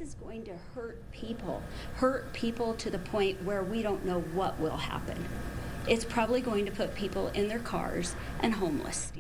is going to hurt people to the point where we don't know what will happen. It's probably going to put people in their cars and homeless.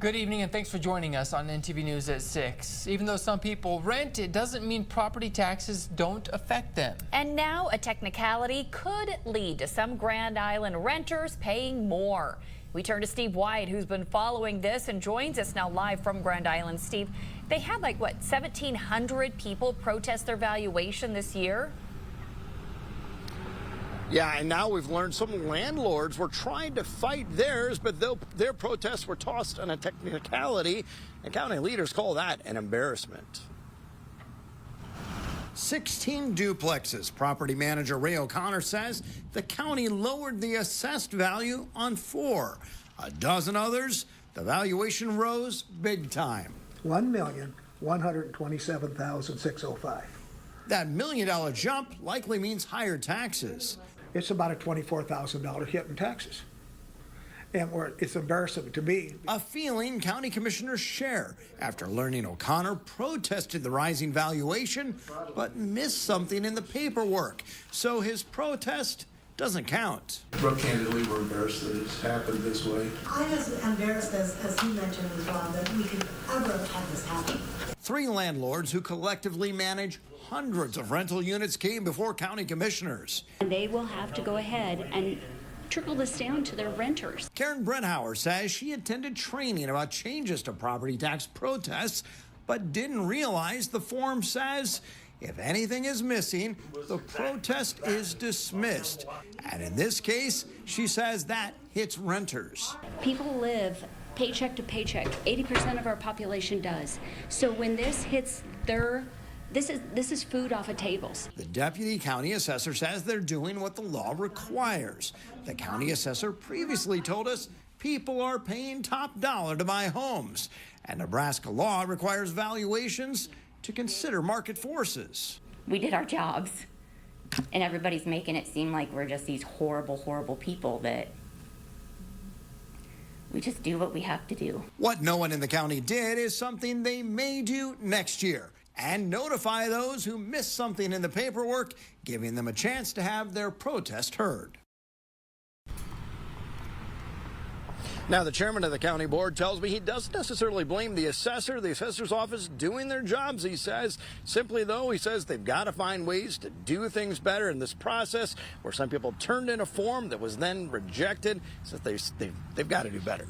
Good evening and thanks for joining us on NTV News at 6. Even though some people rent, it doesn't mean property taxes don't affect them. And now a technicality could lead to some Grand Island renters paying more. We turn to Steve White, who's been following this and joins us now live from Grand Island. Steve, they had like, what, 1,700 people protest their valuation this year? Yeah, and now we've learned some landlords were trying to fight theirs, but their protests were tossed on a technicality, and county leaders call that an embarrassment. 16 duplexes. Property manager Ray O'Connor says the county lowered the assessed value on 4. A dozen others, the valuation rose big time. $1,127,605. That $1 million jump likely means higher taxes. It's about a $24,000 hit in taxes. And it's embarrassing to me. A feeling county commissioners share after learning O'Connor protested the rising valuation, but missed something in the paperwork. So his protest doesn't count. Brooke, candidly, we're embarrassed that it's happened this way. I'm as embarrassed as he mentioned as well that we could ever have had this happen. 3 landlords who collectively manage hundreds of rental units came before county commissioners. And they will have to go ahead and trickle this down to their renters. Karen Brethauer says she attended training about changes to property tax protests, but didn't realize the form says if anything is missing, the protest is dismissed. And in this case, she says that hits renters. People live paycheck to paycheck. 80% of our population does. So when this hits this is food off of tables. The deputy county assessor says they're doing what the law requires. The county assessor previously told us people are paying top dollar to buy homes. And Nebraska law requires valuations to consider market forces. We did our jobs, and everybody's making it seem like we're just these horrible, horrible people that we just do what we have to do. What no one in the county did is something they may do next year and notify those who missed something in the paperwork, giving them a chance to have their protest heard. Now, the chairman of the county board tells me he doesn't necessarily blame the assessor's office doing their jobs, he says. Simply, though, he says they've got to find ways to do things better in this process where some people turned in a form that was then rejected. He says they've got to do better.